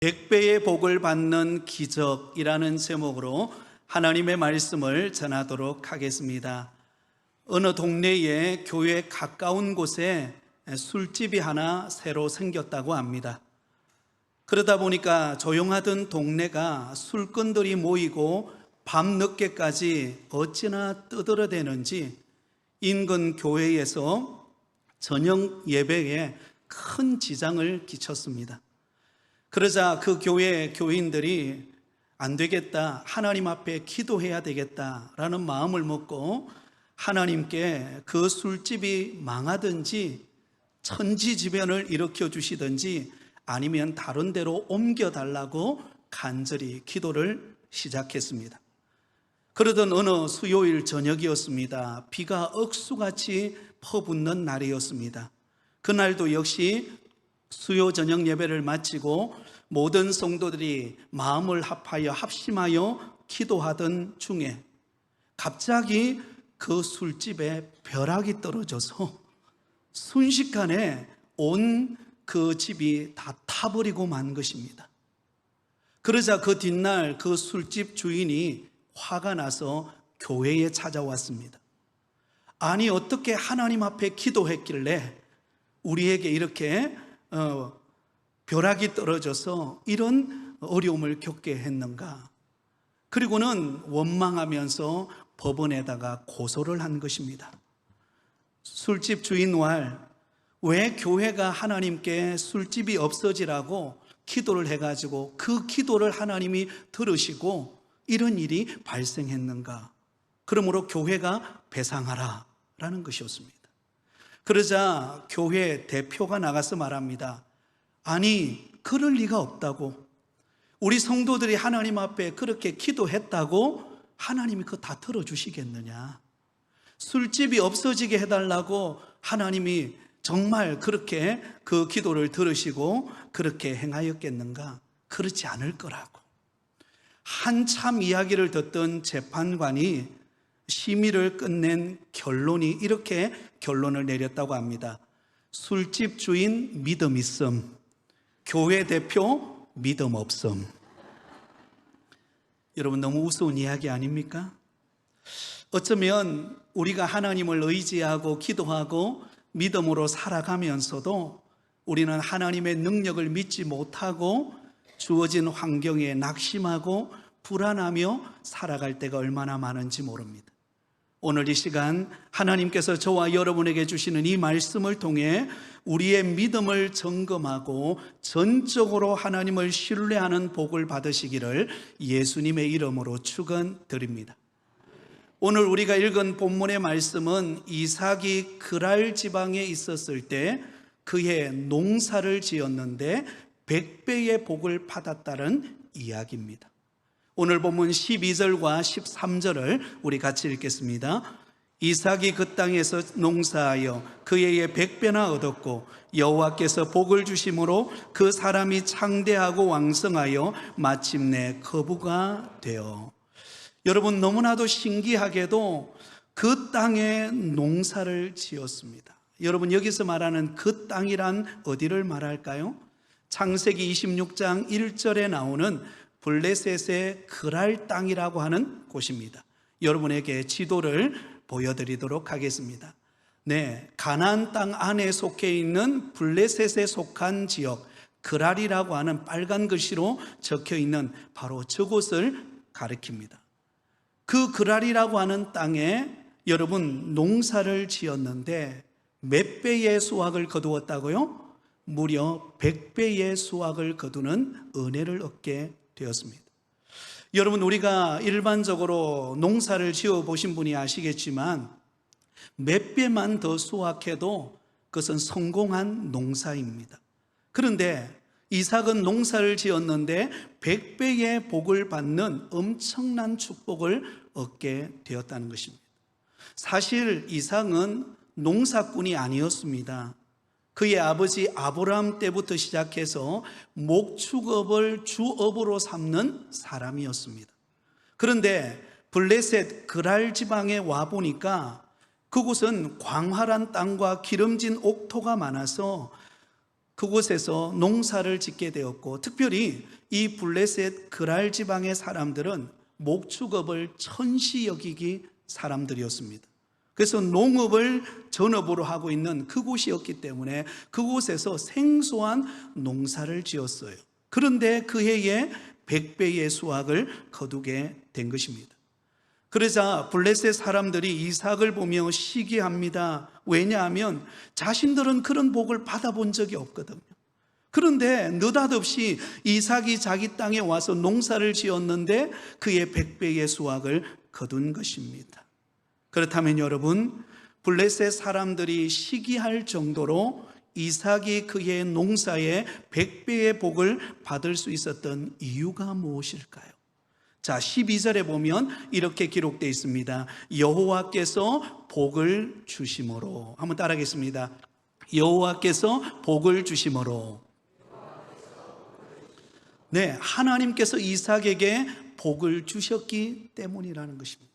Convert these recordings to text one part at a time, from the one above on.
100배의 복을 받는 기적이라는 제목으로 하나님의 말씀을 전하도록 하겠습니다. 어느 동네에 교회 가까운 곳에 술집이 하나 새로 생겼다고 합니다. 그러다 보니까 조용하던 동네가 술꾼들이 모이고 밤늦게까지 어찌나 떠들어대는지 인근 교회에서 저녁 예배에 큰 지장을 끼쳤습니다. 그러자 그 교회 교인들이 안 되겠다, 하나님 앞에 기도해야 되겠다라는 마음을 먹고 하나님께 그 술집이 망하든지 천지지변을 일으켜 주시든지 아니면 다른 데로 옮겨달라고 간절히 기도를 시작했습니다. 그러던 어느 수요일 저녁이었습니다. 비가 억수같이 퍼붓는 날이었습니다. 그날도 역시 수요 저녁 예배를 마치고 모든 성도들이 마음을 합심하여 기도하던 중에 갑자기 그 술집에 벼락이 떨어져서 순식간에 온 그 집이 다 타버리고 만 것입니다. 그러자 그 뒷날 그 술집 주인이 화가 나서 교회에 찾아왔습니다. 아니, 어떻게 하나님 앞에 기도했길래 우리에게 이렇게 벼락이 떨어져서 이런 어려움을 겪게 했는가? 그리고는 원망하면서 법원에다가 고소를 한 것입니다. 술집 주인 왜 교회가 하나님께 술집이 없어지라고 기도를 해가지고 그 기도를 하나님이 들으시고 이런 일이 발생했는가? 그러므로 교회가 배상하라 라는 것이었습니다. 그러자 교회 대표가 나가서 말합니다. 아니, 그럴 리가 없다고. 우리 성도들이 하나님 앞에 그렇게 기도했다고 하나님이 그거 다 들어주시겠느냐? 술집이 없어지게 해달라고 하나님이 정말 그렇게 그 기도를 들으시고 그렇게 행하였겠는가? 그렇지 않을 거라고. 한참 이야기를 듣던 재판관이 심의를 끝낸 결론이 이렇게 결론을 내렸다고 합니다. 술집 주인 믿음 있음, 교회 대표 믿음 없음. 여러분, 너무 우스운 이야기 아닙니까? 어쩌면 우리가 하나님을 의지하고 기도하고 믿음으로 살아가면서도 우리는 하나님의 능력을 믿지 못하고 주어진 환경에 낙심하고 불안하며 살아갈 때가 얼마나 많은지 모릅니다. 오늘 이 시간 하나님께서 저와 여러분에게 주시는 이 말씀을 통해 우리의 믿음을 점검하고 전적으로 하나님을 신뢰하는 복을 받으시기를 예수님의 이름으로 축원드립니다. 오늘 우리가 읽은 본문의 말씀은 이삭이 그랄 지방에 있었을 때 그의 농사를 지었는데 100배의 복을 받았다는 이야기입니다. 오늘 본문 12절과 13절을 우리 같이 읽겠습니다. 이삭이 그 땅에서 농사하여 그 해에 100배나 얻었고 여호와께서 복을 주심으로 그 사람이 창대하고 왕성하여 마침내 거부가 되어. 여러분, 너무나도 신기하게도 그 땅에 농사를 지었습니다. 여러분, 여기서 말하는 그 땅이란 어디를 말할까요? 창세기 26장 1절에 나오는 블레셋의 그랄 땅이라고 하는 곳입니다. 여러분에게 지도를 보여드리도록 하겠습니다. 네, 가나안 땅 안에 속해 있는 블레셋에 속한 지역 그랄이라고 하는 빨간 글씨로 적혀 있는 바로 저곳을 가리킵니다. 그 그랄이라고 하는 땅에 여러분 농사를 지었는데 몇 배의 수확을 거두었다고요? 무려 100배의 수확을 거두는 은혜를 얻게 되었습니다. 여러분, 우리가 일반적으로 농사를 지어 보신 분이 아시겠지만 몇 배만 더 수확해도 그것은 성공한 농사입니다. 그런데 이삭은 농사를 지었는데 100배의 복을 받는 엄청난 축복을 얻게 되었다는 것입니다. 사실 이삭은 농사꾼이 아니었습니다. 그의 아버지 아브라함 때부터 시작해서 목축업을 주업으로 삼는 사람이었습니다. 그런데 블레셋 그랄 지방에 와보니까 그곳은 광활한 땅과 기름진 옥토가 많아서 그곳에서 농사를 짓게 되었고, 특별히 이 블레셋 그랄 지방의 사람들은 목축업을 천시 여기기 사람들이었습니다. 그래서 농업을 전업으로 하고 있는 그곳이었기 때문에 그곳에서 생소한 농사를 지었어요. 그런데 그 해에 100배의 수확을 거두게 된 것입니다. 그러자 블레셋 사람들이 이삭을 보며 시기합니다. 왜냐하면 자신들은 그런 복을 받아본 적이 없거든요. 그런데 느닷없이 이삭이 자기 땅에 와서 농사를 지었는데 그의 100배의 수확을 거둔 것입니다. 그렇다면 여러분, 블레셋 사람들이 시기할 정도로 이삭이 그의 농사에 100배의 복을 받을 수 있었던 이유가 무엇일까요? 자, 12절에 보면 이렇게 기록되어 있습니다. 여호와께서 복을 주심으로. 한번 따라하겠습니다. 여호와께서 복을 주심으로. 네, 하나님께서 이삭에게 복을 주셨기 때문이라는 것입니다.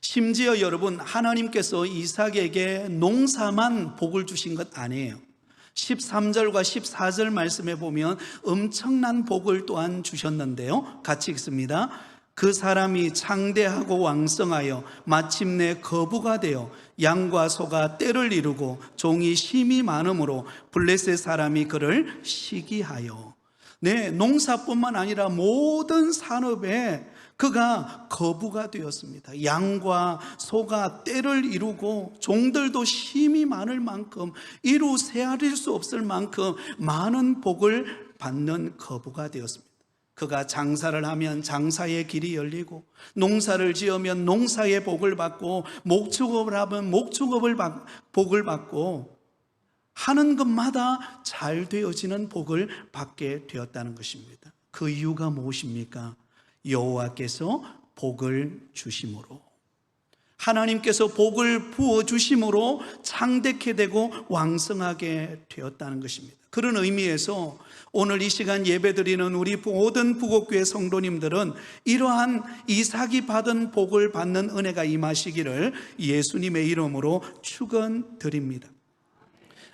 심지어 여러분, 하나님께서 이삭에게 농사만 복을 주신 것 아니에요. 13절과 14절 말씀에 보면 엄청난 복을 또한 주셨는데요, 같이 읽습니다. 그 사람이 창대하고 왕성하여 마침내 거부가 되어 양과 소가 떼를 이루고 종이 힘이 많으므로 블레셋 사람이 그를 시기하여. 네, 농사뿐만 아니라 모든 산업에 그가 거부가 되었습니다. 양과 소가 떼를 이루고 종들도 힘이 많을 만큼 이루 세아릴 수 없을 만큼 많은 복을 받는 거부가 되었습니다. 그가 장사를 하면 장사의 길이 열리고, 농사를 지으면 농사의 복을 받고, 목축업을 하면 목축업을 복을 받고, 하는 것마다 잘 되어지는 복을 받게 되었다는 것입니다. 그 이유가 무엇입니까? 여호와께서 복을 주심으로. 하나님께서 복을 부어주심으로 창대케 되고 왕성하게 되었다는 것입니다. 그런 의미에서 오늘 이 시간 예배드리는 우리 모든 부곡교회 성도님들은 이러한 이삭이 받은 복을 받는 은혜가 임하시기를 예수님의 이름으로 축원드립니다.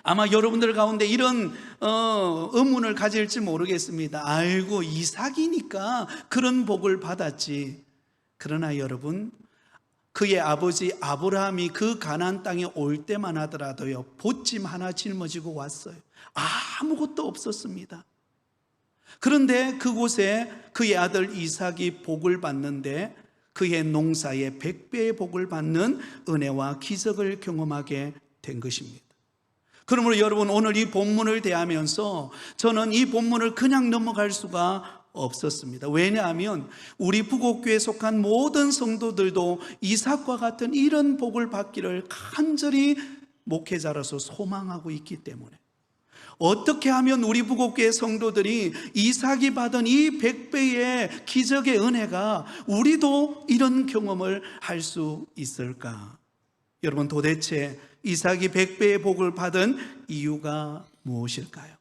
아마 여러분들 가운데 이런 의문을 가질지 모르겠습니다. 아이고, 이삭이니까 그런 복을 받았지. 그러나 여러분, 그의 아버지 아브라함이 그 가나안 땅에 올 때만 하더라도요, 보찜 하나 짊어지고 왔어요. 아무것도 없었습니다. 그런데 그곳에 그의 아들 이삭이 복을 받는데 그의 농사에 100배의 복을 받는 은혜와 기적을 경험하게 된 것입니다. 그러므로 여러분, 오늘 이 본문을 대하면서 저는 이 본문을 그냥 넘어갈 수가 없었습니다. 왜냐하면 우리 부곡교회에 속한 모든 성도들도 이삭과 같은 이런 복을 받기를 간절히 목회자로서 소망하고 있기 때문에, 어떻게 하면 우리 부곡교회 성도들이 이삭이 받은 이 100배의 기적의 은혜가 우리도 이런 경험을 할 수 있을까? 여러분, 도대체 이삭이 100배의 복을 받은 이유가 무엇일까요?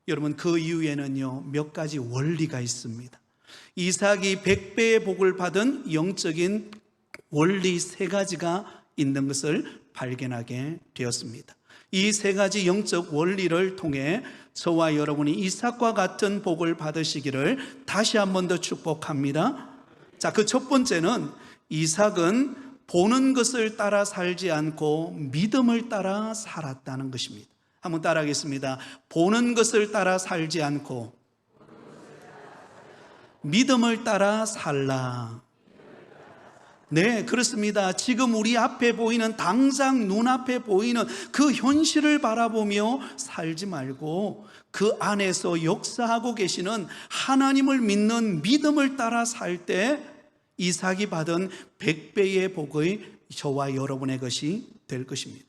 여러분, 그 이유에는요, 몇 가지 원리가 있습니다. 이삭이 100배의 복을 받은 영적인 원리 3가지가 있는 것을 발견하게 되었습니다. 이 3가지 영적 원리를 통해 저와 여러분이 이삭과 같은 복을 받으시기를 다시 한 번 더 축복합니다. 자, 그 첫 번째는 이삭은 보는 것을 따라 살지 않고 믿음을 따라 살았다는 것입니다. 한번 따라하겠습니다. 보는 것을 따라 살지 않고 믿음을 따라 살라. 네, 그렇습니다. 지금 우리 앞에 보이는, 당장 눈앞에 보이는 그 현실을 바라보며 살지 말고 그 안에서 역사하고 계시는 하나님을 믿는 믿음을 따라 살 때 이삭이 받은 100배의 복의 저와 여러분의 것이 될 것입니다.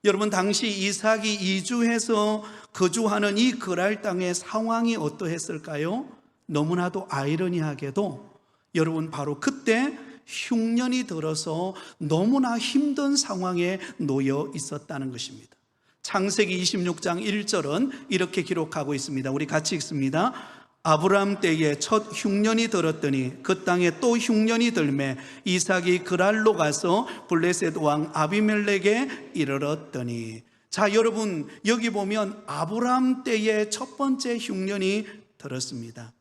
여러분, 당시 이삭이 이주해서 거주하는 이 그랄 땅의 상황이 어떠했을까요? 너무나도 아이러니하게도 여러분, 바로 그때 흉년이 들어서 너무나 힘든 상황에 놓여 있었다는 것입니다. 창세기 26장 1절은 이렇게 기록하고 있습니다. 우리 같이 읽습니다. 아브라함 때에 첫 흉년이 들었더니 그 땅에 또 흉년이 들매 이삭이 그랄로 가서 블레셋 왕 아비멜렉에 이르렀더니. 자, 여러분, 여기 보면 아브라함 때의 첫 번째 흉년이 들었습니다.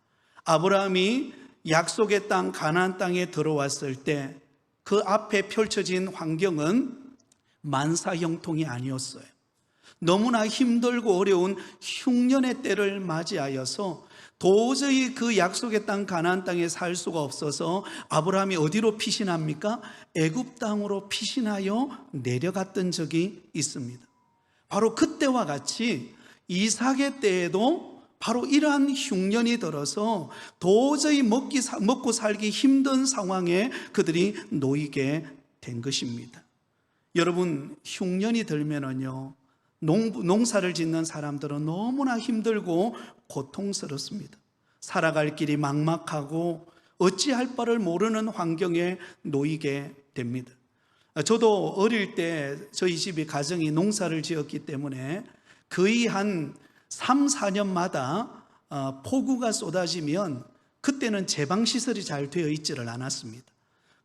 아브라함이 약속의 땅 가나안 땅에 들어왔을 때 그 앞에 펼쳐진 환경은 만사형통이 아니었어요. 너무나 힘들고 어려운 흉년의 때를 맞이하여서 도저히 그 약속의 땅 가나안 땅에 살 수가 없어서 아브라함이 어디로 피신합니까? 애굽 땅으로 피신하여 내려갔던 적이 있습니다. 바로 그때와 같이 이삭의 때에도 바로 이러한 흉년이 들어서 도저히 먹고 살기 힘든 상황에 그들이 놓이게 된 것입니다. 여러분, 흉년이 들면은요, 농사를 짓는 사람들은 너무나 힘들고 고통스럽습니다. 살아갈 길이 막막하고 어찌할 바를 모르는 환경에 놓이게 됩니다. 저도 어릴 때 저희 집이 가정이 농사를 지었기 때문에 거의 한 3, 4년마다 폭우가 쏟아지면 그때는 제방시설이 잘 되어 있지를 않았습니다.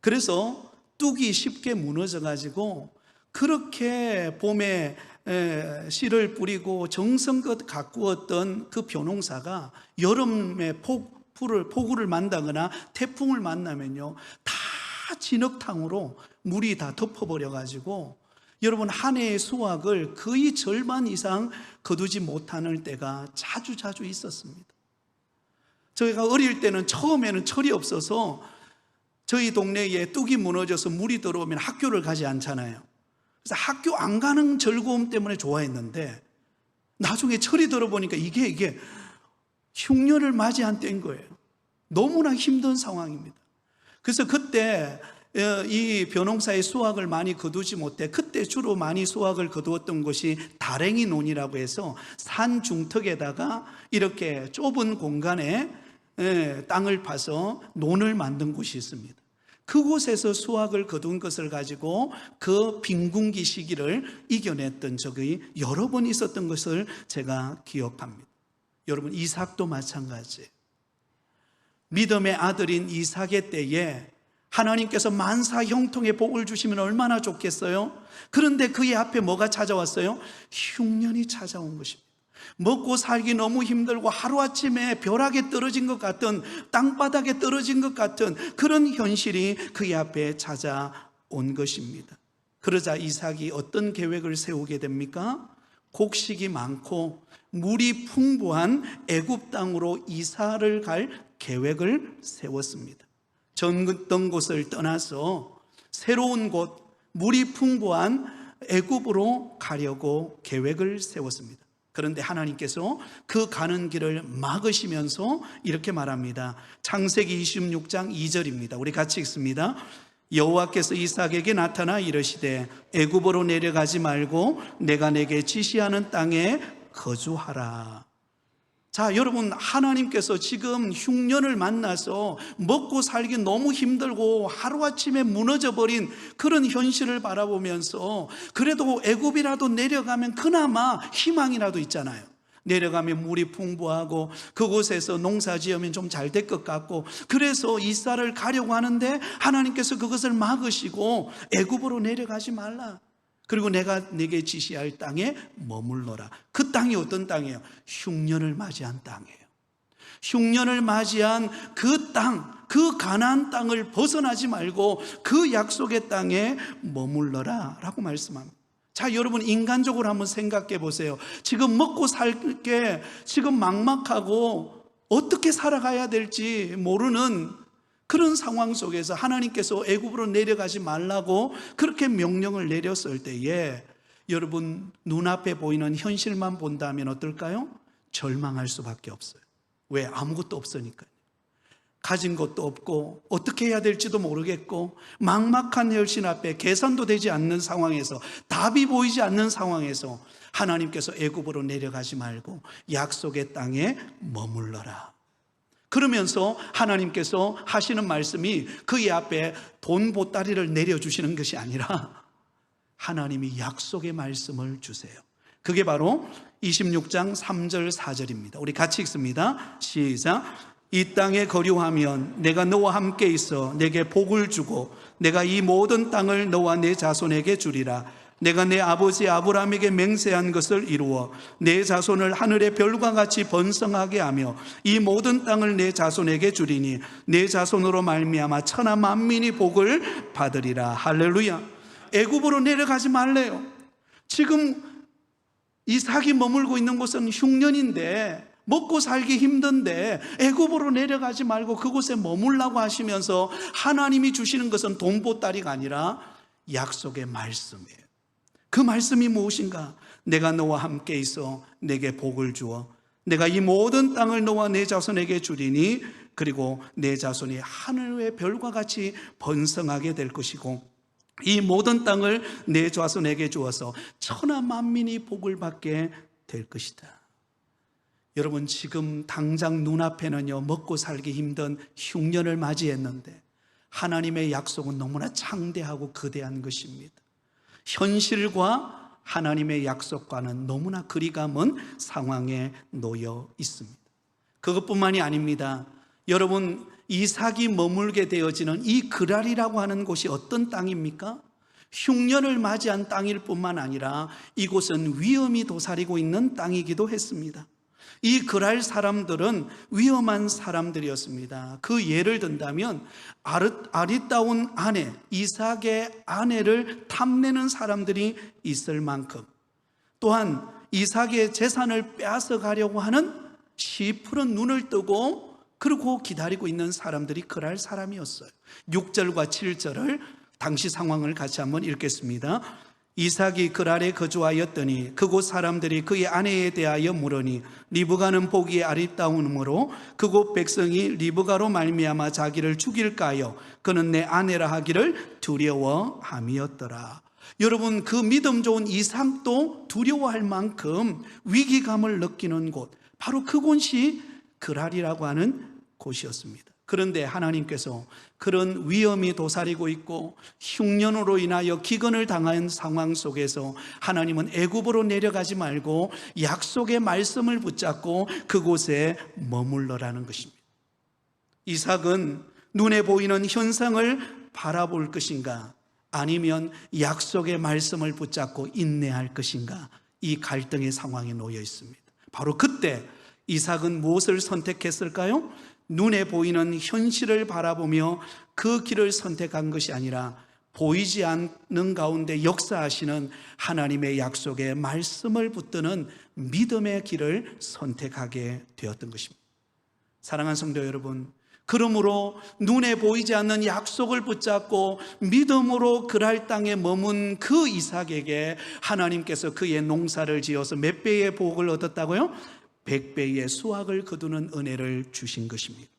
그래서 뚝이 쉽게 무너져 가지고 그렇게 봄에 씨를 뿌리고 정성껏 가꾸었던 그 벼농사가 여름에 폭우를 만나거나 태풍을 만나면요, 다 진흙탕으로 물이 다 덮어버려 가지고 여러분, 한 해의 수확을 거의 절반 이상 거두지 못하는 때가 자주 있었습니다. 저희가 어릴 때는 처음에는 철이 없어서 저희 동네에 뚝이 무너져서 물이 들어오면 학교를 가지 않잖아요. 그래서 학교 안 가는 즐거움 때문에 좋아했는데 나중에 철이 들어보니까 이게 흉년을 맞이한 때인 거예요. 너무나 힘든 상황입니다. 그래서 그때 이 벼농사의 수확을 많이 거두지 못해 그때 주로 많이 수확을 거두었던 것이 다랭이 논이라고 해서 산 중턱에다가 이렇게 좁은 공간에 땅을 파서 논을 만든 곳이 있습니다. 그곳에서 수확을 거둔 것을 가지고 그 빈궁기 시기를 이겨냈던 적이 여러 번 있었던 것을 제가 기억합니다. 여러분, 이삭도 마찬가지예요. 믿음의 아들인 이삭의 때에 하나님께서 만사 형통의 복을 주시면 얼마나 좋겠어요? 그런데 그의 앞에 뭐가 찾아왔어요? 흉년이 찾아온 것입니다. 먹고 살기 너무 힘들고 하루아침에 벼락에 떨어진 것 같은, 땅바닥에 떨어진 것 같은 그런 현실이 그의 앞에 찾아온 것입니다. 그러자 이삭이 어떤 계획을 세우게 됩니까? 곡식이 많고 물이 풍부한 애굽 땅으로 이사를 갈 계획을 세웠습니다. 전던 곳을 떠나서 새로운 곳, 물이 풍부한 애굽으로 가려고 계획을 세웠습니다. 그런데 하나님께서 그 가는 길을 막으시면서 이렇게 말합니다. 창세기 26장 2절입니다. 우리 같이 읽습니다. 여호와께서 이삭에게 나타나 이르시되 애굽으로 내려가지 말고 내가 내게 지시하는 땅에 거주하라. 자, 여러분, 하나님께서 지금 흉년을 만나서 먹고 살기 너무 힘들고 하루아침에 무너져버린 그런 현실을 바라보면서 그래도 애굽이라도 내려가면 그나마 희망이라도 있잖아요. 내려가면 물이 풍부하고 그곳에서 농사 지으면 좀 잘 될 것 같고, 그래서 이사를 가려고 하는데 하나님께서 그것을 막으시고 애굽으로 내려가지 말라, 그리고 내가 네게 지시할 땅에 머물러라. 그 땅이 어떤 땅이에요? 흉년을 맞이한 땅이에요. 흉년을 맞이한 그 땅, 그 가나안 땅을 벗어나지 말고 그 약속의 땅에 머물러라 라고 말씀합니다. 자, 여러분, 인간적으로 한번 생각해 보세요. 지금 먹고 살 게 지금 막막하고 어떻게 살아가야 될지 모르는 그런 상황 속에서 하나님께서 애굽으로 내려가지 말라고 그렇게 명령을 내렸을 때에 여러분, 눈앞에 보이는 현실만 본다면 어떨까요? 절망할 수밖에 없어요. 왜? 아무것도 없으니까요. 가진 것도 없고 어떻게 해야 될지도 모르겠고 막막한 현실 앞에 계산도 되지 않는 상황에서, 답이 보이지 않는 상황에서 하나님께서 애굽으로 내려가지 말고 약속의 땅에 머물러라. 그러면서 하나님께서 하시는 말씀이 그의 앞에 돈 보따리를 내려주시는 것이 아니라 하나님이 약속의 말씀을 주세요. 그게 바로 26장 3절 4절입니다. 우리 같이 읽습니다. 시작. 이 땅에 거류하면 내가 너와 함께 있어 내게 복을 주고 내가 이 모든 땅을 너와 내 자손에게 주리라. 내가 내 아버지 아브라함에게 맹세한 것을 이루어 내 자손을 하늘의 별과 같이 번성하게 하며 이 모든 땅을 내 자손에게 주리니 내 자손으로 말미암아 천하 만민이 복을 받으리라. 할렐루야. 애굽으로 내려가지 말래요. 지금 이삭이 머물고 있는 곳은 흉년인데, 먹고 살기 힘든데 애굽으로 내려가지 말고 그곳에 머물라고 하시면서 하나님이 주시는 것은 돈보따리가 아니라 약속의 말씀이에요. 그 말씀이 무엇인가? 내가 너와 함께 있어 내게 복을 주어 내가 이 모든 땅을 너와 내 자손에게 주리니 그리고 내 자손이 하늘의 별과 같이 번성하게 될 것이고 이 모든 땅을 내 자손에게 주어서 천하 만민이 복을 받게 될 것이다. 여러분, 지금 당장 눈앞에는요, 먹고 살기 힘든 흉년을 맞이했는데 하나님의 약속은 너무나 창대하고 거대한 것입니다. 현실과 하나님의 약속과는 너무나 거리가 먼 상황에 놓여 있습니다. 그것뿐만이 아닙니다. 여러분, 이삭이 머물게 되어지는 이 그랄이라고 하는 곳이 어떤 땅입니까? 흉년을 맞이한 땅일 뿐만 아니라 이곳은 위험이 도사리고 있는 땅이기도 했습니다. 이 그랄 사람들은 위험한 사람들이었습니다. 그 예를 든다면 아리따운 아내, 이삭의 아내를 탐내는 사람들이 있을 만큼, 또한 이삭의 재산을 빼앗아 가려고 하는 시푸른 눈을 뜨고 그러고 기다리고 있는 사람들이 그랄 사람이었어요. 6절과 7절을 당시 상황을 같이 한번 읽겠습니다. 이삭이 그랄에 거주하였더니 그곳 사람들이 그의 아내에 대하여 물으니 리브가는 보기에 아리따움으로 그곳 백성이 리브가로 말미암아 자기를 죽일까 하여 그는 내 아내라 하기를 두려워함이었더라. 여러분, 그 믿음 좋은 이삭도 두려워할 만큼 위기감을 느끼는 곳, 바로 그곳이 그랄이라고 하는 곳이었습니다. 그런데 하나님께서 그런 위험이 도사리고 있고 흉년으로 인하여 기근을 당한 상황 속에서 하나님은 애굽으로 내려가지 말고 약속의 말씀을 붙잡고 그곳에 머물러라는 것입니다. 이삭은 눈에 보이는 현상을 바라볼 것인가, 아니면 약속의 말씀을 붙잡고 인내할 것인가, 이 갈등의 상황에 놓여 있습니다. 바로 그때 이삭은 무엇을 선택했을까요? 눈에 보이는 현실을 바라보며 그 길을 선택한 것이 아니라 보이지 않는 가운데 역사하시는 하나님의 약속의 말씀을 붙드는 믿음의 길을 선택하게 되었던 것입니다. 사랑하는 성도 여러분, 그러므로 눈에 보이지 않는 약속을 붙잡고 믿음으로 그랄 땅에 머문 그 이삭에게 하나님께서 그의 농사를 지어서 몇 배의 복을 얻었다고요? 100배의 수확을 거두는 은혜를 주신 것입니다.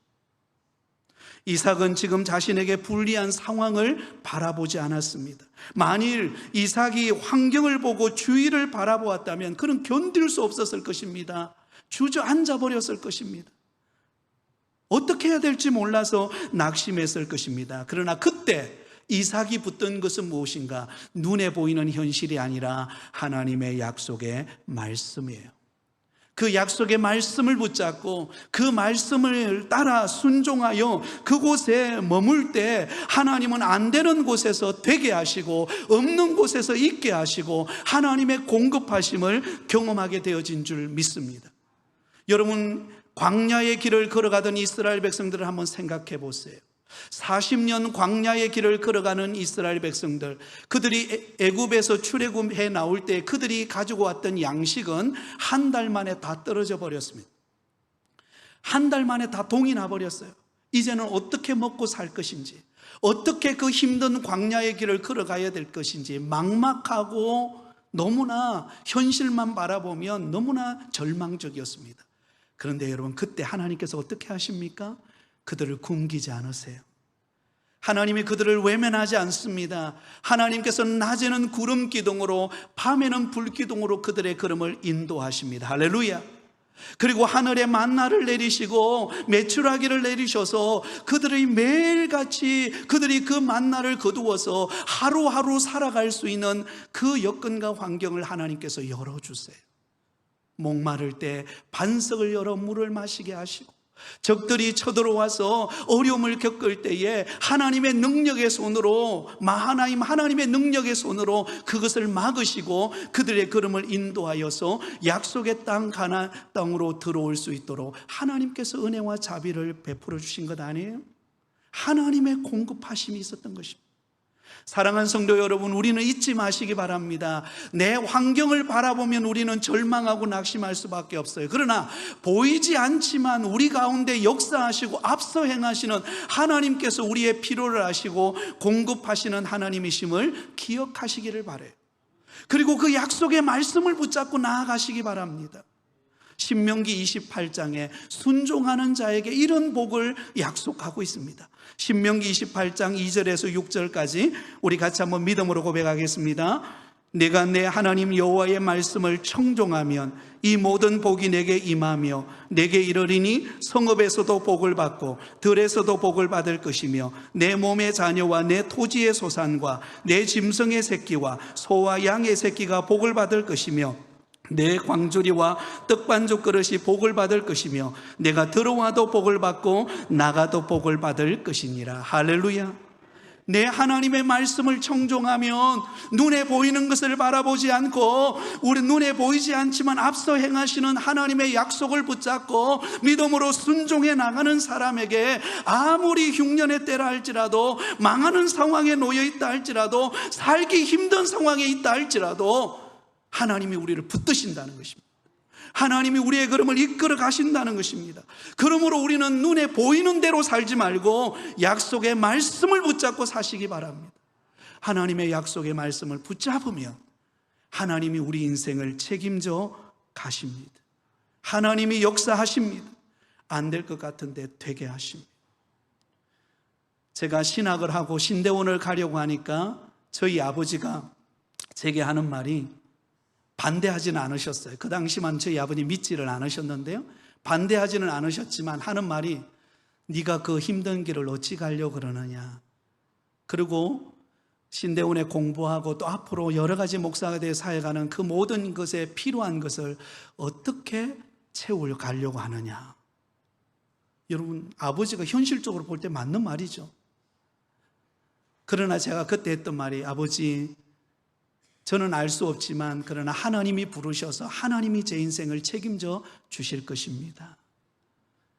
이삭은 지금 자신에게 불리한 상황을 바라보지 않았습니다. 만일 이삭이 환경을 보고 주위를 바라보았다면 그는 견딜 수 없었을 것입니다. 주저앉아 버렸을 것입니다. 어떻게 해야 될지 몰라서 낙심했을 것입니다. 그러나 그때 이삭이 붙든 것은 무엇인가? 눈에 보이는 현실이 아니라 하나님의 약속의 말씀이에요. 그 약속의 말씀을 붙잡고 그 말씀을 따라 순종하여 그곳에 머물 때 하나님은 안 되는 곳에서 되게 하시고 없는 곳에서 있게 하시고 하나님의 공급하심을 경험하게 되어진 줄 믿습니다. 여러분, 광야의 길을 걸어가던 이스라엘 백성들을 한번 생각해 보세요. 40년 광야의 길을 걸어가는 이스라엘 백성들, 그들이 애굽에서 출애굽해 나올 때 그들이 가지고 왔던 양식은 한 달 만에 다 떨어져 버렸습니다. 한 달 만에 다 동이 나버렸어요. 이제는 어떻게 먹고 살 것인지, 어떻게 그 힘든 광야의 길을 걸어가야 될 것인지 막막하고 너무나 현실만 바라보면 너무나 절망적이었습니다. 그런데 여러분, 그때 하나님께서 어떻게 하십니까? 그들을 굶기지 않으세요. 하나님이 그들을 외면하지 않습니다. 하나님께서는 낮에는 구름 기둥으로 밤에는 불 기둥으로 그들의 걸음을 인도하십니다. 할렐루야. 그리고 하늘에 만나를 내리시고 메추라기를 내리셔서 그들이 매일같이 그들이 그 만나를 거두어서 하루하루 살아갈 수 있는 그 여건과 환경을 하나님께서 열어주세요. 목마를 때 반석을 열어 물을 마시게 하시고 적들이 쳐들어와서 어려움을 겪을 때에 하나님의 능력의 손으로, 하나님의 능력의 손으로 그것을 막으시고 그들의 걸음을 인도하여서 약속의 땅 가나안 땅으로 들어올 수 있도록 하나님께서 은혜와 자비를 베풀어 주신 것 아니에요? 하나님의 공급하심이 있었던 것입니다. 사랑하는 성도 여러분, 우리는 잊지 마시기 바랍니다. 내 환경을 바라보면 우리는 절망하고 낙심할 수밖에 없어요. 그러나 보이지 않지만 우리 가운데 역사하시고 앞서 행하시는 하나님께서 우리의 필요를 아시고 공급하시는 하나님이심을 기억하시기를 바라요. 그리고 그 약속의 말씀을 붙잡고 나아가시기 바랍니다. 신명기 28장에 순종하는 자에게 이런 복을 약속하고 있습니다. 신명기 28장 2절에서 6절까지 우리 같이 한번 믿음으로 고백하겠습니다. 내가 내 하나님 여호와의 말씀을 청종하면 이 모든 복이 내게 임하며 내게 이르리니 성읍에서도 복을 받고 들에서도 복을 받을 것이며 내 몸의 자녀와 내 토지의 소산과 내 짐승의 새끼와 소와 양의 새끼가 복을 받을 것이며 내 광주리와 떡반죽 그릇이 복을 받을 것이며 내가 들어와도 복을 받고 나가도 복을 받을 것이니라. 할렐루야. 내 하나님의 말씀을 청종하면 눈에 보이는 것을 바라보지 않고 우리 눈에 보이지 않지만 앞서 행하시는 하나님의 약속을 붙잡고 믿음으로 순종해 나가는 사람에게 아무리 흉년의 때라 할지라도, 망하는 상황에 놓여 있다 할지라도, 살기 힘든 상황에 있다 할지라도 하나님이 우리를 붙드신다는 것입니다. 하나님이 우리의 걸음을 이끌어 가신다는 것입니다. 그러므로 우리는 눈에 보이는 대로 살지 말고 약속의 말씀을 붙잡고 사시기 바랍니다. 하나님의 약속의 말씀을 붙잡으면 하나님이 우리 인생을 책임져 가십니다. 하나님이 역사하십니다. 안 될 것 같은데 되게 하십니다. 제가 신학을 하고 신대원을 가려고 하니까 저희 아버지가 제게 하는 말이, 반대하지는 않으셨어요. 그 당시만 저희 아버님 믿지를 않으셨는데요, 반대하지는 않으셨지만 하는 말이, 네가 그 힘든 길을 어찌 가려고 그러느냐, 그리고 신대원에 공부하고 또 앞으로 여러 가지 목사가 되어 사역하는 그 모든 것에 필요한 것을 어떻게 채우려 가려고 하느냐. 여러분, 아버지가 현실적으로 볼 때 맞는 말이죠. 그러나 제가 그때 했던 말이, 아버지, 저는 알 수 없지만 그러나 하나님이 부르셔서 하나님이 제 인생을 책임져 주실 것입니다.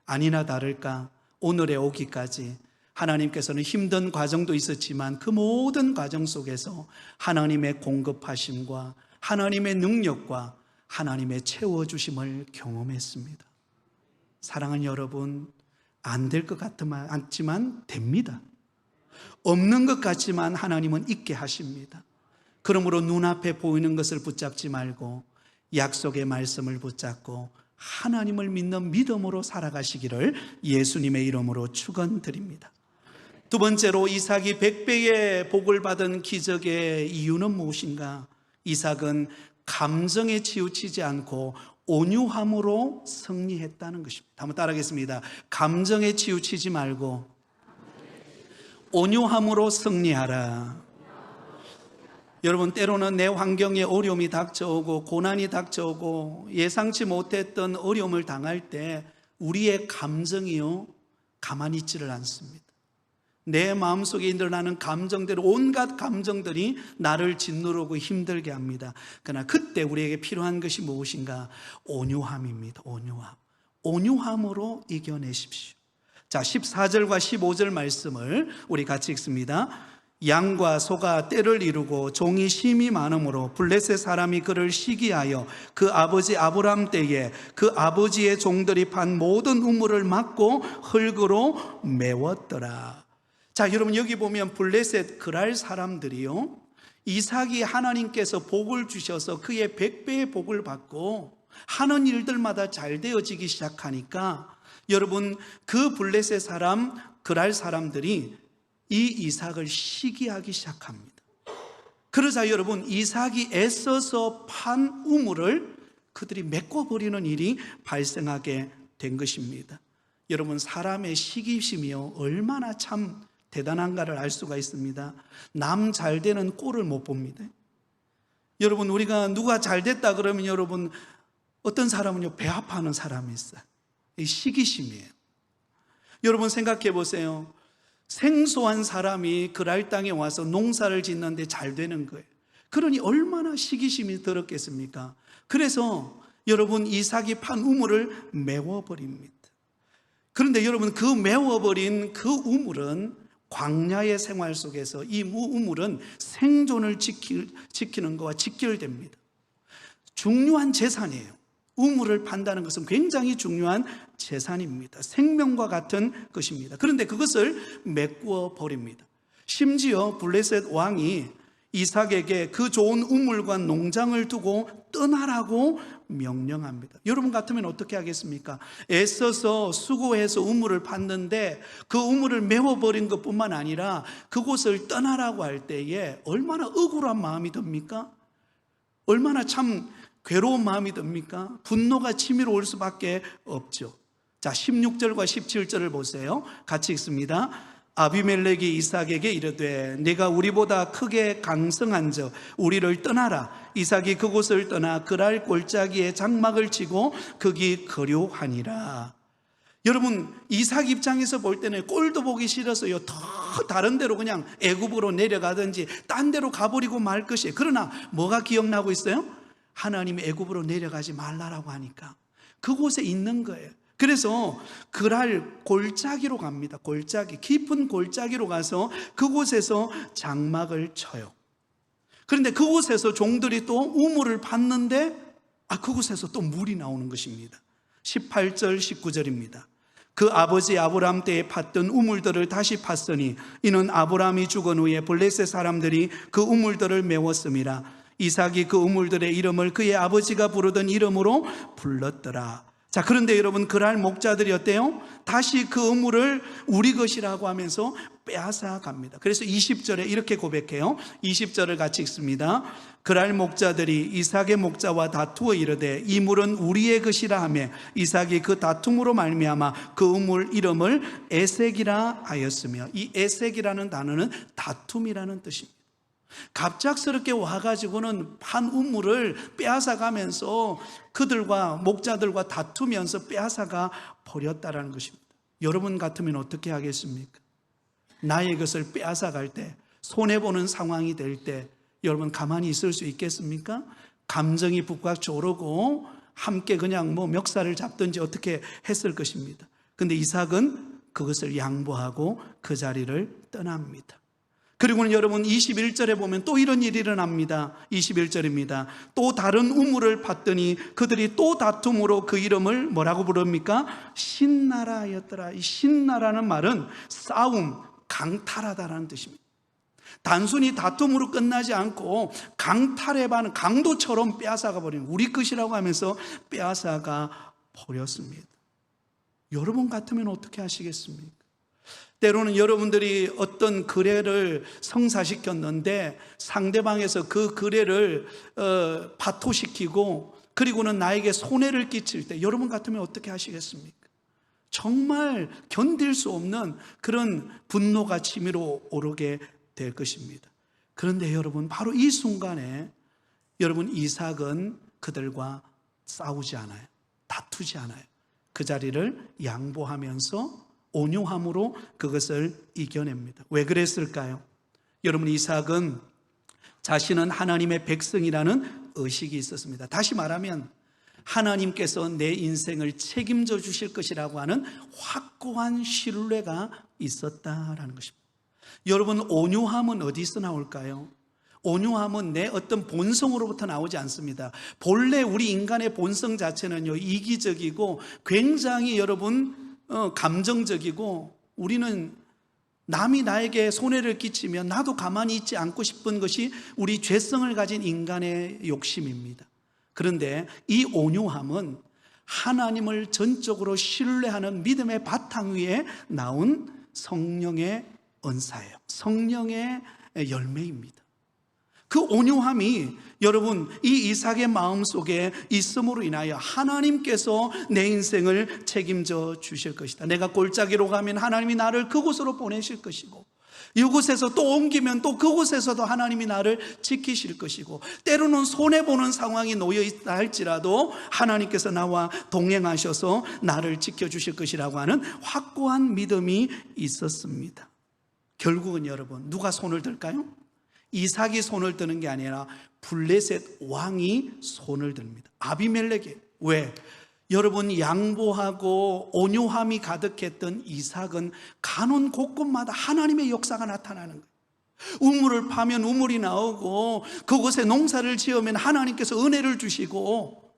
아니나 다를까 오늘에 오기까지 하나님께서는 힘든 과정도 있었지만 그 모든 과정 속에서 하나님의 공급하심과 하나님의 능력과 하나님의 채워주심을 경험했습니다. 사랑하는 여러분, 안 될 것 같지만 됩니다. 없는 것 같지만 하나님은 있게 하십니다. 그러므로 눈앞에 보이는 것을 붙잡지 말고 약속의 말씀을 붙잡고 하나님을 믿는 믿음으로 살아가시기를 예수님의 이름으로 축원드립니다. 두 번째로, 이삭이 100배의 복을 받은 기적의 이유는 무엇인가? 이삭은 감정에 치우치지 않고 온유함으로 승리했다는 것입니다. 한번 따라하겠습니다. 감정에 치우치지 말고 온유함으로 승리하라. 여러분, 때로는 내 환경에 어려움이 닥쳐오고 고난이 닥쳐오고 예상치 못했던 어려움을 당할 때 우리의 감정이요, 가만히 있지를 않습니다. 내 마음속에 일어나는 감정대로, 온갖 감정들이 나를 짓누르고 힘들게 합니다. 그러나 그때 우리에게 필요한 것이 무엇인가? 온유함입니다. 온유함으로 이겨내십시오. 자, 14절과 15절 말씀을 우리 같이 읽습니다. 양과 소가 떼를 이루고 종이 심이 많으므로 블레셋 사람이 그를 시기하여 그 아버지 아브람 때에 그 아버지의 종들이 판 모든 우물을 막고 흙으로 메웠더라. 자, 여러분, 여기 보면 블레셋 그랄 사람들이요, 이삭이 하나님께서 복을 주셔서 그의 100배의 복을 받고 하는 일들마다 잘 되어지기 시작하니까 여러분, 그 블레셋 사람, 그랄 사람들이 이 이삭을 시기하기 시작합니다. 그러자 여러분, 이삭이 애써서 판 우물을 그들이 메꿔버리는 일이 발생하게 된 것입니다. 여러분, 사람의 시기심이요, 얼마나 참 대단한가를 알 수가 있습니다. 남 잘 되는 꼴을 못 봅니다. 여러분, 우리가 누가 잘 됐다 그러면 여러분, 어떤 사람은요, 배 아파하는 사람이 있어요. 이 시기심이에요. 여러분 생각해 보세요. 생소한 사람이 그랄 땅에 와서 농사를 짓는데 잘 되는 거예요. 그러니 얼마나 시기심이 들었겠습니까? 그래서 여러분 이삭이 판 우물을 메워버립니다. 그런데 여러분 그 메워버린 그 우물은 광야의 생활 속에서 이 우물은 생존을 지키는 것과 직결됩니다. 중요한 재산이에요. 우물을 판다는 것은 굉장히 중요한 재산입니다. 생명과 같은 것입니다. 그런데 그것을 메꾸어 버립니다. 심지어 블레셋 왕이 이삭에게 그 좋은 우물과 농장을 두고 떠나라고 명령합니다. 여러분 같으면 어떻게 하겠습니까? 애써서 수고해서 우물을 팠는데 그 우물을 메워버린 것뿐만 아니라 그곳을 떠나라고 할 때에 얼마나 억울한 마음이 듭니까? 얼마나 참 괴로운 마음이 듭니까? 분노가 치밀어 올 수밖에 없죠. 자, 16절과 17절을 보세요. 같이 읽습니다. 아비멜렉이 이삭에게 이르되 내가 우리보다 크게 강성한 저 우리를 떠나라. 이삭이 그곳을 떠나 그랄 골짜기에 장막을 치고 거기 거류하니라. 여러분 이삭 입장에서 볼 때는 꼴도 보기 싫어서요 더 다른 데로 그냥 애굽으로 내려가든지 딴 데로 가버리고 말 것이에요. 그러나 뭐가 기억나고 있어요? 하나님이 애굽으로 내려가지 말라라고 하니까 그곳에 있는 거예요. 그래서 그랄 골짜기로 갑니다. 골짜기, 깊은 골짜기로 가서 그곳에서 장막을 쳐요. 그런데 그곳에서 종들이 또 우물을 팠는데 그곳에서 또 물이 나오는 것입니다. 18절 19절입니다. 그 아버지 아브람 때에 팠던 우물들을 다시 팠으니 이는 아브람이 죽은 후에 블레셋 사람들이 그 우물들을 메웠음이라. 이삭이 그 우물들의 이름을 그의 아버지가 부르던 이름으로 불렀더라. 자, 그런데 여러분 그랄 목자들이 어때요? 다시 그 우물을 우리 것이라고 하면서 빼앗아 갑니다. 그래서 20절에 이렇게 고백해요. 20절을 같이 읽습니다. 그랄 목자들이 이삭의 목자와 다투어 이르되 이 물은 우리의 것이라 하며 이삭이 그 다툼으로 말미암아 그 우물 이름을 에색이라 하였으며, 이 에색이라는 단어는 다툼이라는 뜻입니다. 갑작스럽게 와가지고는 판 우물을 빼앗아가면서 그들과 목자들과 다투면서 빼앗아가 버렸다라는 것입니다. 여러분 같으면 어떻게 하겠습니까? 나의 것을 빼앗아갈 때, 손해보는 상황이 될 때 여러분 가만히 있을 수 있겠습니까? 감정이 북박 조르고 함께 그냥 멱살을 잡든지 어떻게 했을 것입니다. 근데 이삭은 그것을 양보하고 그 자리를 떠납니다. 그리고는 여러분 21절에 보면 또 이런 일이 일어납니다. 21절입니다. 또 다른 우물을 팠더니 그들이 또 다툼으로 그 이름을 뭐라고 부릅니까? 신나라였더라. 이 신나라는 말은 싸움, 강탈하다라는 뜻입니다. 단순히 다툼으로 끝나지 않고 강탈에 반한 강도처럼 빼앗아가 버리는, 우리 것이라고 하면서 빼앗아가 버렸습니다. 여러분 같으면 어떻게 하시겠습니까? 때로는 여러분들이 어떤 거래를 성사시켰는데 상대방에서 그 거래를 바토시키고 그리고는 나에게 손해를 끼칠 때 여러분 같으면 어떻게 하시겠습니까? 정말 견딜 수 없는 그런 분노가 치밀어 오르게 될 것입니다. 그런데 여러분 바로 이 순간에 여러분 이삭은 그들과 싸우지 않아요. 다투지 않아요. 그 자리를 양보하면서 온유함으로 그것을 이겨냅니다. 왜 그랬을까요? 여러분 이삭은 자신은 하나님의 백성이라는 의식이 있었습니다. 다시 말하면 하나님께서 내 인생을 책임져 주실 것이라고 하는 확고한 신뢰가 있었다라는 것입니다. 여러분 온유함은 어디서 나올까요? 온유함은 내 어떤 본성으로부터 나오지 않습니다. 본래 우리 인간의 본성 자체는요 이기적이고 굉장히 여러분 감정적이고, 우리는 남이 나에게 손해를 끼치면 나도 가만히 있지 않고 싶은 것이 우리 죄성을 가진 인간의 욕심입니다. 그런데 이 온유함은 하나님을 전적으로 신뢰하는 믿음의 바탕 위에 나온 성령의 은사예요. 성령의 열매입니다. 그 온유함이 여러분 이 이삭의 마음속에 있음으로 인하여 하나님께서 내 인생을 책임져 주실 것이다. 내가 골짜기로 가면 하나님이 나를 그곳으로 보내실 것이고, 이곳에서 또 옮기면 또 그곳에서도 하나님이 나를 지키실 것이고, 때로는 손해보는 상황이 놓여 있다 할지라도 하나님께서 나와 동행하셔서 나를 지켜주실 것이라고 하는 확고한 믿음이 있었습니다. 결국은 여러분, 누가 손을 들까요? 이삭이 손을 드는 게 아니라 블레셋 왕이 손을 듭니다. 아비멜렉이. 왜? 여러분, 양보하고 온유함이 가득했던 이삭은 가는 곳곳마다 하나님의 역사가 나타나는 거예요. 우물을 파면 우물이 나오고, 그곳에 농사를 지으면 하나님께서 은혜를 주시고,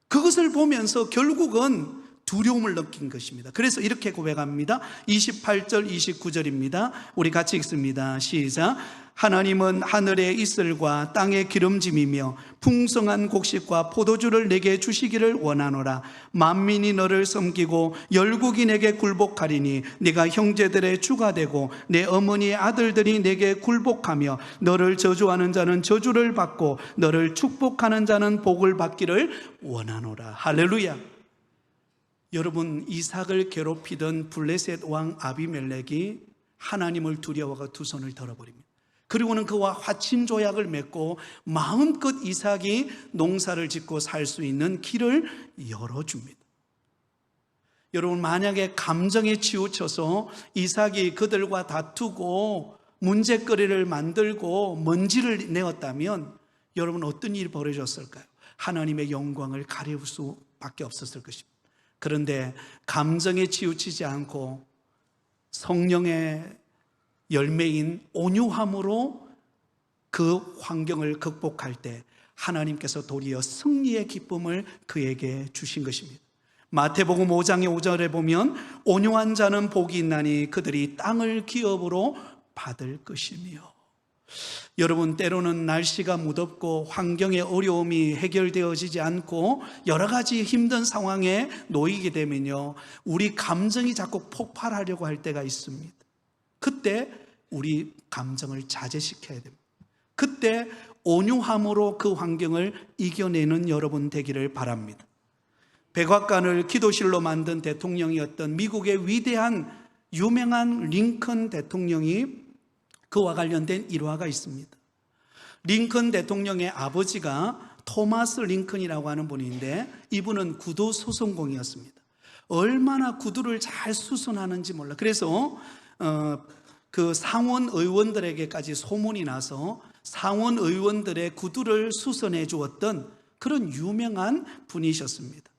그것을 보면서 결국은 두려움을 느낀 것입니다. 그래서 이렇게 고백합니다. 28절 29절입니다. 우리 같이 읽습니다. 시작. 하나님은 하늘의 이슬과 땅의 기름짐이며 풍성한 곡식과 포도주를 내게 주시기를 원하노라. 만민이 너를 섬기고 열국이 내게 굴복하리니 네가 형제들의 주가 되고 내 어머니의 아들들이 내게 굴복하며 너를 저주하는 자는 저주를 받고 너를 축복하는 자는 복을 받기를 원하노라. 할렐루야. 여러분, 이삭을 괴롭히던 블레셋 왕 아비멜렉이 하나님을 두려워가 두 손을 들어버립니다. 그리고는 그와 화친 조약을 맺고 마음껏 이삭이 농사를 짓고 살 수 있는 길을 열어줍니다. 여러분, 만약에 감정에 치우쳐서 이삭이 그들과 다투고 문제거리를 만들고 먼지를 내었다면 여러분, 어떤 일이 벌어졌을까요? 하나님의 영광을 가려울 수밖에 없었을 것입니다. 그런데 감정에 치우치지 않고 성령의 열매인 온유함으로 그 환경을 극복할 때 하나님께서 도리어 승리의 기쁨을 그에게 주신 것입니다. 마태복음 5장의 5절에 보면 온유한 자는 복이 있나니 그들이 땅을 기업으로 받을 것이며. 여러분, 때로는 날씨가 무덥고 환경의 어려움이 해결되어지지 않고 여러 가지 힘든 상황에 놓이게 되면요, 우리 감정이 자꾸 폭발하려고 할 때가 있습니다. 그때 우리 감정을 자제시켜야 됩니다. 그때 온유함으로 그 환경을 이겨내는 여러분 되기를 바랍니다. 백악관을 기도실로 만든 대통령이었던 미국의 위대한 유명한 링컨 대통령이 그와 관련된 일화가 있습니다. 링컨 대통령의 아버지가 토마스 링컨이라고 하는 분인데, 이분은 구두 수선공이었습니다. 얼마나 구두를 잘 수선하는지 몰라. 그래서 그 상원 의원들에게까지 소문이 나서 상원 의원들의 구두를 수선해 주었던 그런 유명한 분이셨습니다.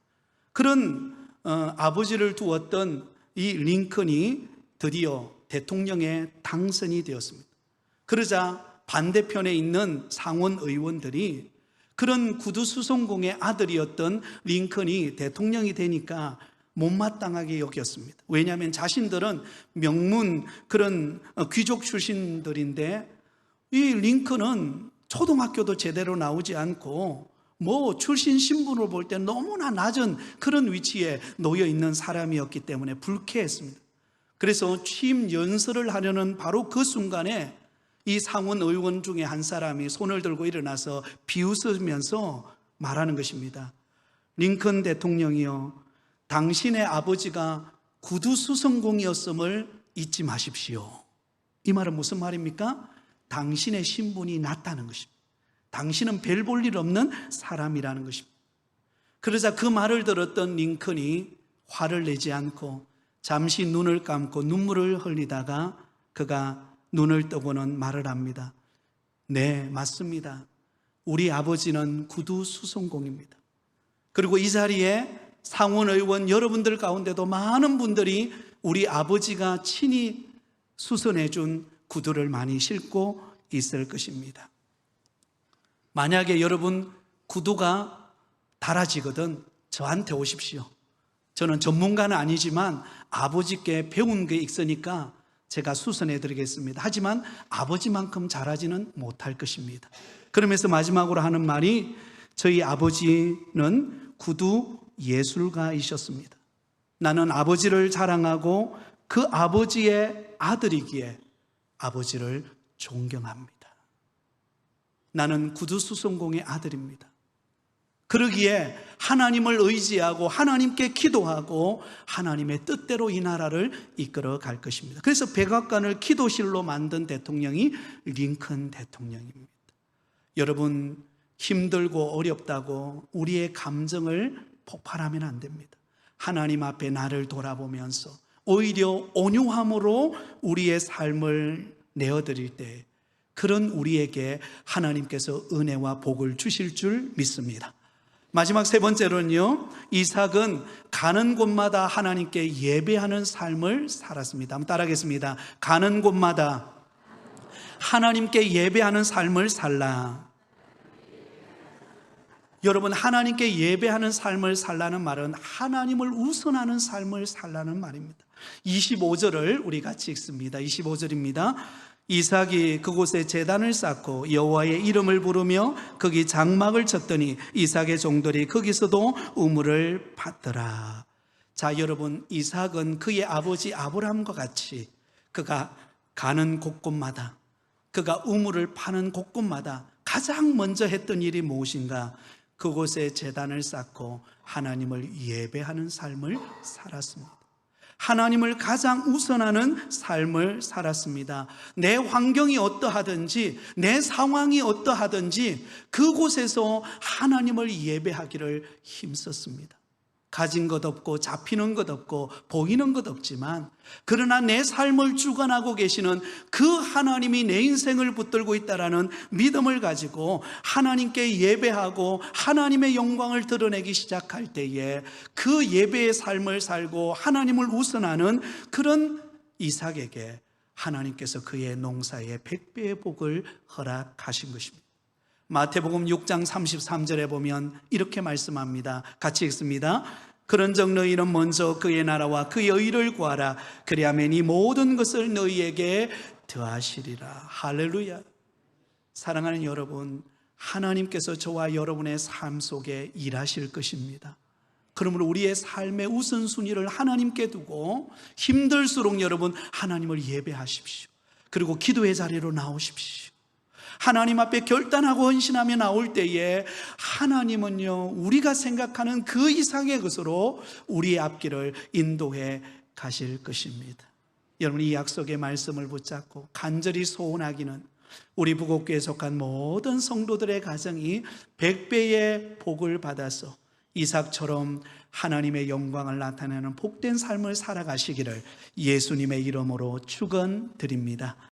그런 아버지를 두었던 이 링컨이 드디어 대통령에 당선이 되었습니다. 그러자 반대편에 있는 상원 의원들이 그런 구두 수선공의 아들이었던 링컨이 대통령이 되니까 못마땅하게 여겼습니다. 왜냐하면 자신들은 명문 그런 귀족 출신들인데 이 링컨은 초등학교도 제대로 나오지 않고 뭐 출신 신분을 볼 때 너무나 낮은 그런 위치에 놓여 있는 사람이었기 때문에 불쾌했습니다. 그래서 취임 연설을 하려는 바로 그 순간에 이 상원 의원 중에 한 사람이 손을 들고 일어나서 비웃으면서 말하는 것입니다. 링컨 대통령이요, 당신의 아버지가 구두 수선공이었음을 잊지 마십시오. 이 말은 무슨 말입니까? 당신의 신분이 낮다는 것입니다. 당신은 별 볼 일 없는 사람이라는 것입니다. 그러자 그 말을 들었던 링컨이 화를 내지 않고 잠시 눈을 감고 눈물을 흘리다가 그가 눈을 뜨고는 말을 합니다. 네, 맞습니다. 우리 아버지는 구두 수선공입니다. 그리고 이 자리에 상원 의원 여러분들 가운데도 많은 분들이 우리 아버지가 친히 수선해 준 구두를 많이 신고 있을 것입니다. 만약에 여러분 구두가 닳아지거든 저한테 오십시오. 저는 전문가는 아니지만 아버지께 배운 게 있으니까 제가 수선해 드리겠습니다. 하지만 아버지만큼 잘하지는 못할 것입니다. 그러면서 마지막으로 하는 말이, 저희 아버지는 구두 예술가이셨습니다. 나는 아버지를 자랑하고 그 아버지의 아들이기에 아버지를 존경합니다. 나는 구두 수선공의 아들입니다. 그러기에 하나님을 의지하고 하나님께 기도하고 하나님의 뜻대로 이 나라를 이끌어 갈 것입니다. 그래서 백악관을 기도실로 만든 대통령이 링컨 대통령입니다. 여러분, 힘들고 어렵다고 우리의 감정을 폭발하면 안 됩니다. 하나님 앞에 나를 돌아보면서 오히려 온유함으로 우리의 삶을 내어드릴 때 그런 우리에게 하나님께서 은혜와 복을 주실 줄 믿습니다. 마지막 세 번째로는요, 이삭은 가는 곳마다 하나님께 예배하는 삶을 살았습니다. 한번 따라하겠습니다. 가는 곳마다 하나님께 예배하는 삶을 살라. 여러분, 하나님께 예배하는 삶을 살라는 말은 하나님을 우선하는 삶을 살라는 말입니다. 25절을 우리 같이 읽습니다. 25절입니다. 이삭이 그곳에 제단을 쌓고 여호와의 이름을 부르며 거기 장막을 쳤더니 이삭의 종들이 거기서도 우물을 받더라. 자, 여러분, 이삭은 그의 아버지 아브라함과 같이 그가 가는 곳곳마다, 그가 우물을 파는 곳곳마다 가장 먼저 했던 일이 무엇인가? 그곳에 제단을 쌓고 하나님을 예배하는 삶을 살았습니다. 하나님을 가장 우선하는 삶을 살았습니다. 내 환경이 어떠하든지 내 상황이 어떠하든지 그곳에서 하나님을 예배하기를 힘썼습니다. 가진 것 없고 잡히는 것 없고 보이는 것 없지만 그러나 내 삶을 주관하고 계시는 그 하나님이 내 인생을 붙들고 있다라는 믿음을 가지고 하나님께 예배하고 하나님의 영광을 드러내기 시작할 때에 그 예배의 삶을 살고 하나님을 우선하는 그런 이삭에게 하나님께서 그의 농사에 100배의 복을 허락하신 것입니다. 마태복음 6장 33절에 보면 이렇게 말씀합니다. 같이 읽습니다. 그런즉 너희는 먼저 그의 나라와 그의 의를 구하라. 그리하면 이 모든 것을 너희에게 더하시리라. 할렐루야. 사랑하는 여러분, 하나님께서 저와 여러분의 삶 속에 일하실 것입니다. 그러므로 우리의 삶의 우선순위를 하나님께 두고 힘들수록 여러분 하나님을 예배하십시오. 그리고 기도의 자리로 나오십시오. 하나님 앞에 결단하고 헌신하며 나올 때에 하나님은요, 우리가 생각하는 그 이상의 것으로 우리의 앞길을 인도해 가실 것입니다. 여러분, 이 약속의 말씀을 붙잡고 간절히 소원하기는 우리 부곡교회에 속한 모든 성도들의 가정이 100배의 복을 받아서 이삭처럼 하나님의 영광을 나타내는 복된 삶을 살아가시기를 예수님의 이름으로 축원드립니다.